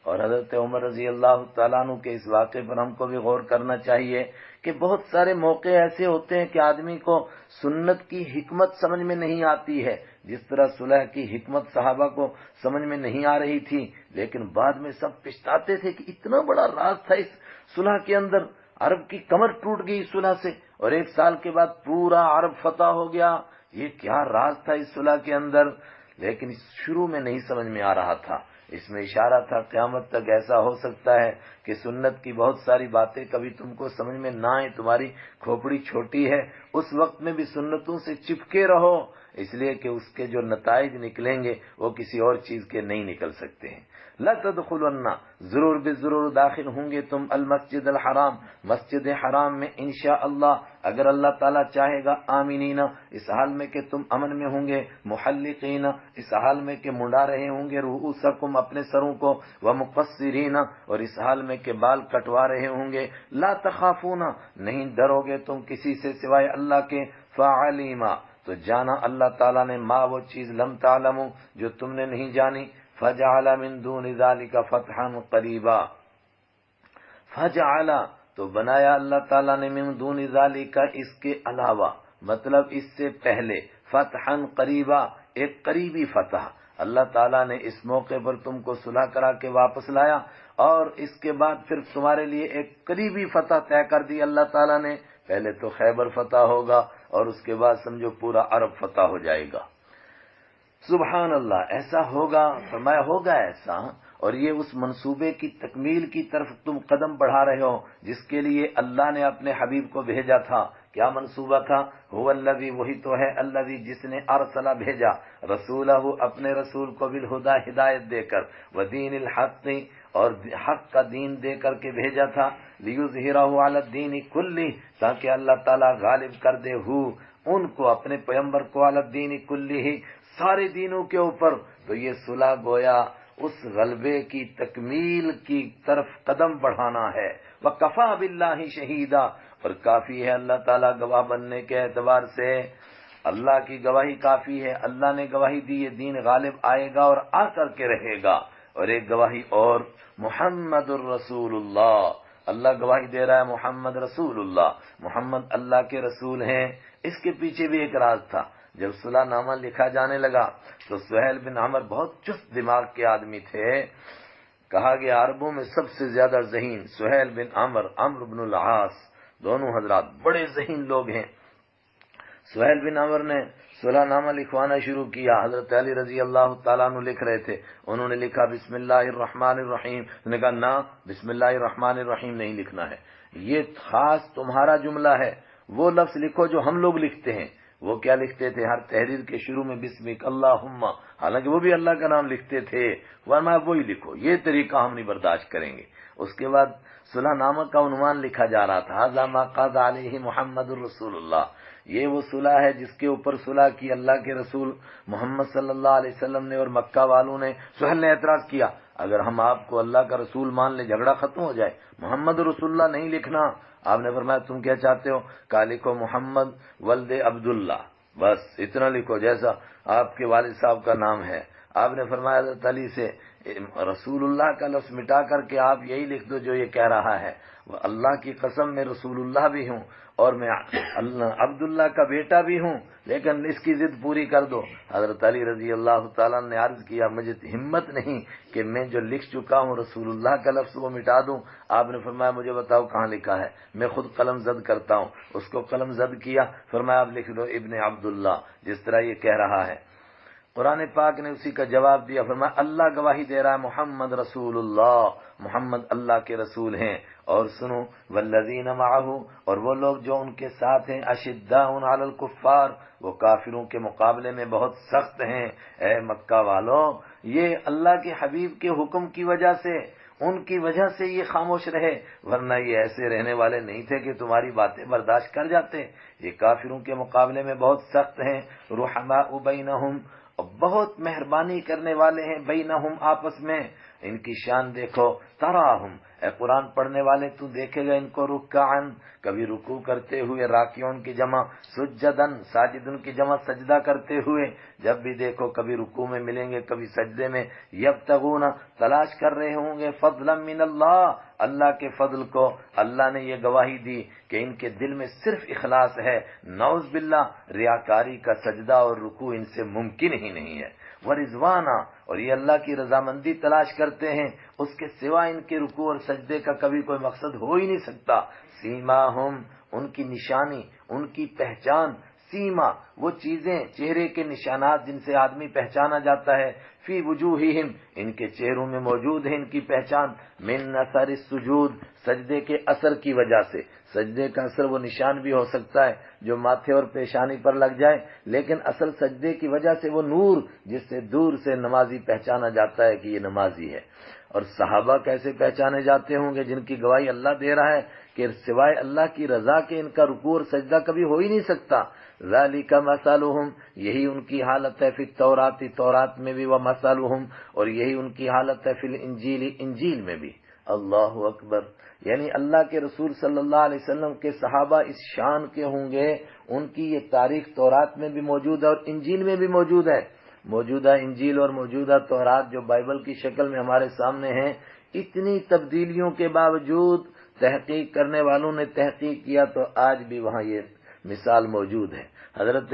اور حضرت عمر رضی اللہ تعالیٰ عنہ کے اس واقعے پر ہم کو بھی غور کرنا چاہیے کہ بہت سارے موقع ایسے ہوتے ہیں کہ آدمی کو سنت کی حکمت سمجھ میں نہیں آتی ہے، جس طرح صلح کی حکمت صحابہ کو سمجھ میں نہیں آ رہی تھی، لیکن بعد میں سب پچھتاتے تھے کہ اتنا بڑا راز تھا اس صلح کے اندر، عرب کی کمر ٹوٹ گئی صلح سے اور 1 سال کے بعد پورا عرب فتح ہو گیا، یہ کیا راز تھا اس صلح کے اندر؟ لیکن شروع میں نہیں سمجھ میں آ رہا تھا، اس میں اشارہ تھا قیامت تک ایسا ہو سکتا ہے کہ سنت کی بہت ساری باتیں کبھی تم کو سمجھ میں نہ آئیں، تمہاری کھوپڑی چھوٹی ہے، اس وقت میں بھی سنتوں سے چپکے رہو، اس لیے کہ اس کے جو نتائج نکلیں گے وہ کسی اور چیز کے نہیں نکل سکتے ہیں۔ لَتَدْخُلُنَّ، ضرور بضرور داخل ہوں گے تم، المسجد الحرام، مسجد حرام میں، انشاءاللہ، اگر اللہ تعالیٰ چاہے گا، آمینین، اس حال میں کہ تم امن میں ہوں گے، محلقین، اس حال میں کہ منڈا رہے ہوں گے، رؤوسکم، اپنے سروں کو، ومقصرین، اور اس حال میں کہ بال کٹوا رہے ہوں گے، لا تخافون، نہیں ڈرو گے تم کسی سے سوائے اللہ کے فعلیما تو جانا اللہ تعالیٰ نے ما وہ چیز لم تعلموا جو تم نے نہیں جانی، فجعل من دون ذلك فتحا قریبا، فجعل تو بنایا اللہ تعالیٰ نے من دون ذلك اس کے علاوہ، مطلب اس سے پہلے، فتحا قریبا ایک قریبی فتح، اللہ تعالیٰ نے اس موقع پر تم کو صلح کرا کے واپس لایا اور اس کے بعد پھر تمہارے لیے ایک قریبی فتح طے کر دی اللہ تعالیٰ نے۔ پہلے تو خیبر فتح ہوگا اور اس کے بعد سمجھو پورا عرب فتح ہو جائے گا۔ سبحان اللہ، ایسا ہوگا، فرمایا ہوگا ایسا، اور یہ اس منصوبے کی تکمیل کی طرف تم قدم بڑھا رہے ہو جس کے لیے اللہ نے اپنے حبیب کو بھیجا تھا۔ کیا منصوبہ تھا؟ هو الذی، وہی تو ہے، الذی جس نے ارسلہ بھیجا، رسولہ اپنے رسول کو بالہدی ہدایت دے کر، ودین الحق اور حق کا دین دے کر کے بھیجا تھا، لیظہرہ علی الدین کلہ تاکہ اللہ تعالیٰ غالب کر دے ان کو اپنے پیغمبر کو علی الدین کلہ سارے دینوں کے اوپر۔ تو یہ صلح گویا اس غلبے کی تکمیل کی طرف قدم بڑھانا ہے۔ وَكَفَى بِاللَّهِ شَهِيدًا، اور کافی ہے اللہ تعالیٰ گواہ بننے کے اعتبار سے، اللہ کی گواہی کافی ہے، اللہ نے گواہی دی یہ دین غالب آئے گا اور آ کر کے رہے گا۔ اور ایک گواہی اور، محمد الرسول اللہ، اللہ گواہی دے رہا ہے محمد رسول اللہ، محمد اللہ کے رسول ہیں۔ اس کے پیچھے بھی ایک راز تھا، جب صلح نامہ لکھا جانے لگا تو سہیل بن عمر بہت چست دماغ کے آدمی تھے، کہا گیا عربوں میں سب سے زیادہ ذہین سہیل بن عمرو بن العاص، دونوں حضرات بڑے ذہین لوگ ہیں۔ سہیل بن عمر نے صلح نامہ لکھوانا شروع کیا، حضرت علی رضی اللہ تعالیٰ عنہ لکھ رہے تھے، انہوں نے لکھا بسم اللہ الرحمن الرحیم، انہوں نے کہا نہ، بسم اللہ الرحمن الرحیم نہیں لکھنا ہے، یہ خاص تمہارا جملہ ہے، وہ لفظ لکھو جو ہم لوگ لکھتے ہیں۔ وہ کیا لکھتے تھے؟ ہر تحریر کے شروع میں بسمک اللہم، حالانکہ وہ بھی اللہ کا نام لکھتے تھے، ورنہ وہی لکھو، یہ طریقہ ہم نہیں برداشت کریں گے۔ اس کے بعد صلح نامہ کا عنوان لکھا جا رہا تھا، ھذا ما قضى علیہ محمد الرسول اللہ، یہ وہ صلح ہے جس کے اوپر صلح کی اللہ کے رسول محمد صلی اللہ علیہ وسلم نے اور مکہ والوں نے۔ سہیل نے اعتراض کیا، اگر ہم آپ کو اللہ کا رسول مان لیں جھگڑا ختم ہو جائے، محمد رسول اللہ نہیں لکھنا۔ آپ نے فرمایا تم کیا چاہتے ہو؟ کہا لکھو محمد ولد عبداللہ، بس اتنا لکھو جیسا آپ کے والد صاحب کا نام ہے۔ آپ نے فرمایا حضرت علی سے رسول اللہ کا لفظ مٹا کر کے آپ یہی لکھ دو جو یہ کہہ رہا ہے، اللہ کی قسم میں رسول اللہ بھی ہوں اور میں عبداللہ کا بیٹا بھی ہوں، لیکن اس کی ضد پوری کر دو۔ حضرت علی رضی اللہ تعالیٰ نے عرض کیا مجھے ہمت نہیں کہ میں جو لکھ چکا ہوں رسول اللہ کا لفظ وہ مٹا دوں۔ آپ نے فرمایا مجھے بتاؤ کہاں لکھا ہے، میں خود قلم زد کرتا ہوں۔ اس کو قلم زد کیا، فرمایا آپ لکھ دو ابن عبداللہ، جس طرح یہ کہہ رہا ہے۔ قرآن پاک نے اسی کا جواب دیا، فرمایا اللہ گواہی دے رہا ہے محمد رسول اللہ، محمد اللہ کے رسول ہیں۔ اور سنو والذین معہ، اور وہ لوگ جو ان کے ساتھ ہیں، اشداء علی الکفار، وہ کافروں کے مقابلے میں بہت سخت ہیں۔ اے مکہ والوں، یہ اللہ کے حبیب کے حکم کی وجہ سے، ان کی وجہ سے یہ خاموش رہے، ورنہ یہ ایسے رہنے والے نہیں تھے کہ تمہاری باتیں برداشت کر جاتے۔ یہ کافروں کے مقابلے میں بہت سخت ہیں۔ رحماء بینہم، بہت مہربانی کرنے والے ہیں، بینہم آپس میں۔ ان کی شان دیکھو، تراہم، اے قرآن پڑھنے والے تو دیکھے گا ان کو رکعن، کبھی رکوع کرتے ہوئے، راکعون کی جمع سجدن، ساجدن کی جمع سجدہ کرتے ہوئے، جب بھی دیکھو کبھی رکوع میں ملیں گے کبھی سجدے میں، یبتغون، تلاش کر رہے ہوں گے، فضلا من اللہ، اللہ کے فضل کو۔ اللہ نے یہ گواہی دی کہ ان کے دل میں صرف اخلاص ہے، نعوذ باللہ ریاکاری کا سجدہ اور رکوع ان سے ممکن ہی نہیں ہے۔ ورضوانا، اور یہ اللہ کی رضامندی تلاش کرتے ہیں، اس کے سوا ان کے رکوع اور سجدے کا کبھی کوئی مقصد ہو ہی نہیں سکتا۔ سیماہم، ان کی نشانی، ان کی پہچان، سیما وہ چیزیں، چہرے کے نشانات جن سے آدمی پہچانا جاتا ہے، فی وجوہہم، ان کے چہروں میں موجود ہے ان کی پہچان، من اثر السجود، سجدے کے اثر کی وجہ سے۔ سجدے کا اثر وہ نشان بھی ہو سکتا ہے جو ماتھے اور پیشانی پر لگ جائے، لیکن اصل سجدے کی وجہ سے وہ نور جس سے دور سے نمازی پہچانا جاتا ہے کہ یہ نمازی ہے۔ اور صحابہ کیسے پہچانے جاتے ہوں گے جن کی گواہی اللہ دے رہا ہے کہ سوائے اللہ کی رضا کے ان کا رکوع اور سجدہ کبھی ہو ہی نہیں سکتا۔ ذالک مثلہم، یہی ان کی حالت ہے، فی التوراۃ، تورات میں بھی، ومثلہم، اور یہی ان کی حالت ہے، فی الانجیل، انجیل میں بھی۔ اللہ اکبر، یعنی اللہ کے رسول صلی اللہ علیہ وسلم کے صحابہ اس شان کے ہوں گے، ان کی یہ تاریخ تورات میں بھی موجود ہے اور انجیل میں بھی موجود ہے۔ موجودہ انجیل اور موجودہ تورات جو بائبل کی شکل میں ہمارے سامنے ہیں، اتنی تبدیلیوں کے باوجود تحقیق کرنے والوں نے تحقیق کیا تو آج بھی وہاں یہ مثال موجود ہے۔ حضرت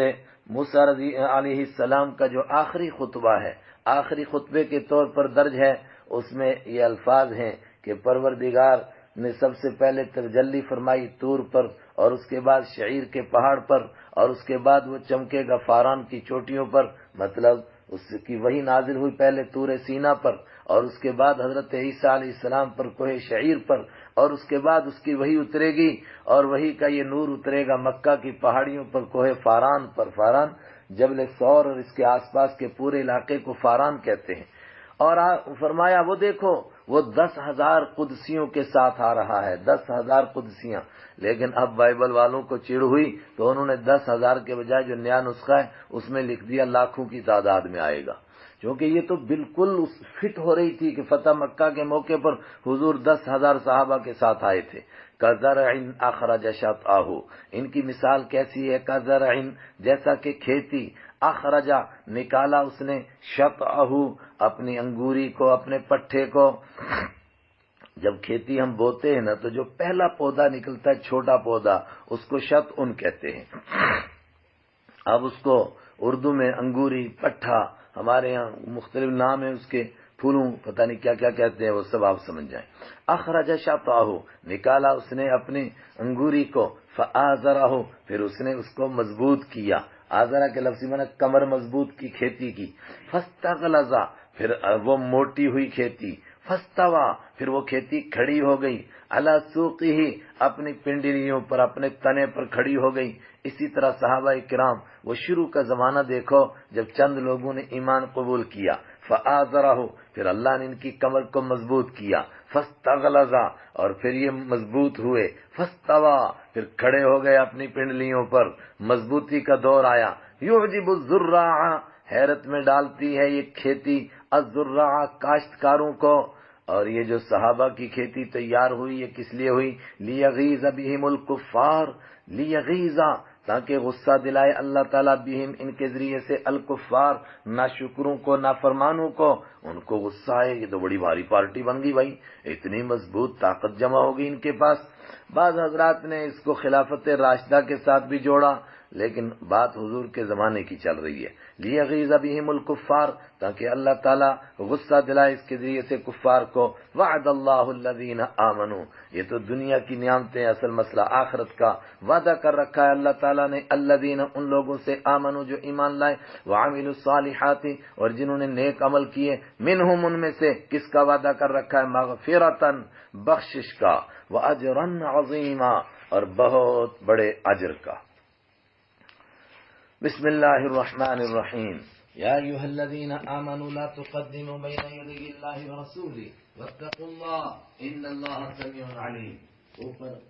موسیٰ علیہ السلام کا جو آخری خطبہ ہے، آخری خطبے کے طور پر درج ہے، اس میں یہ الفاظ ہیں کہ پروردگار نے سب سے پہلے تجلی فرمائی طور پر، اور اس کے بعد شعیر کے پہاڑ پر، اور اس کے بعد وہ چمکے گا فاران کی چوٹیوں پر، مطلب اس کی وحی نازل ہوئی پہلے طور سینا پر، اور اس کے بعد حضرت عیسیٰ علیہ السلام پر کوہ شعیر پر، اور اس کے بعد اس کی وحی اترے گی اور وحی کا یہ نور اترے گا مکہ کی پہاڑیوں پر، کوہ فاران پر۔ فاران جبل ثور اور اس کے آس پاس کے پورے علاقے کو فاران کہتے ہیں۔ اور فرمایا وہ دیکھو وہ 10,000 قدسیوں کے ساتھ آ رہا ہے، 10,000 قدسیاں۔ لیکن اب بائبل والوں کو چڑ ہوئی تو انہوں نے 10,000 کے بجائے جو نیا نسخہ ہے اس میں لکھ دیا لاکھوں کی تعداد میں آئے گا، کیونکہ یہ تو بالکل فٹ ہو رہی تھی کہ فتح مکہ کے موقع پر حضور 10,000 صحابہ کے ساتھ آئے تھے۔ کزرع اخرج شطأہ، ان کی مثال کیسی ہے؟ کزرع جیسا کہ کھیتی، اخرجا نکالا اس نے، شطأہ اپنی انگوری کو، اپنے پٹھے کو۔ جب کھیتی ہم بوتے ہیں نا تو جو پہلا پودا نکلتا ہے چھوٹا پودا، اس کو شطأ کہتے ہیں۔ اب اس کو اردو میں انگوری، پٹھا، ہمارے یہاں مختلف نام ہیں اس کے، پھولوں پتہ نہیں کیا کیا کہتے ہیں، وہ سب آپ سمجھ جائیں۔ اخرج شطأہ نکالا اس نے اپنی انگوری کو، فآزرہ پھر اس نے اس کو مضبوط کیا، آزرہ کے لفظی معنی کمر مضبوط کی کھیتی کی، فاستغلظ پھر وہ موٹی ہوئی کھیتی، فاستوى پھر وہ کھیتی کھڑی ہو گئی، علی سوقہ اپنی پنڈلیوں پر، اپنے تنے پر کھڑی ہو گئی۔ اسی طرح صحابہ کرام وہ شروع کا زمانہ دیکھو جب چند لوگوں نے ایمان قبول کیا، فآزرہ پھر اللہ نے ان کی کمر کو مضبوط کیا، فاستغلظ اور پھر یہ مضبوط ہوئے، فاستوى پھر کھڑے ہو گئے اپنی پنڈلیوں پر، مضبوطی کا دور آیا۔ یعجب الزراع حیرت میں ڈالتی ہے یہ کھیتی، الزراع کاشتکاروں کو۔ اور یہ جو صحابہ کی کھیتی تیار ہوئی یہ کس لیے ہوئی؟ لیغیظ بہم الکفار، لیغیظ تاکہ غصہ دلائے اللہ تعالیٰ بہم ان کے ذریعے سے الکفار ناشکروں کو، نافرمانوں کو، ان کو غصہ آئے یہ تو بڑی بھاری پارٹی بن گئی بھائی، اتنی مضبوط طاقت جمع ہوگی ان کے پاس۔ بعض حضرات نے اس کو خلافت راشدہ کے ساتھ بھی جوڑا، لیکن بات حضور کے زمانے کی چل رہی ہے۔ لیغیظ بہم الکفار تاکہ اللہ تعالیٰ غصہ دلائے اس کے ذریعے سے کفار کو۔ وعد اللہ الذین آمنوا یہ تو دنیا کی نعمتیں، اصل مسئلہ آخرت کا وعدہ کر رکھا ہے اللہ تعالیٰ نے، الذین ان لوگوں سے آمنوا جو ایمان لائے، وعملوا الصالحات اور جنہوں نے نیک عمل کیے، منہم ان میں سے کس کا وعدہ کر رکھا ہے؟ مغفرتاً بخشش کا، واجرا عظیما اور بہت بڑے اجر کا۔ بسم اللہ الرحمن الرحیم۔ یا ایھا الذین آمنوا لا تقدموا بین یدی اللہ ورسولہ واتقوا اللہ ان اللہ سمیع علیم۔ اوپر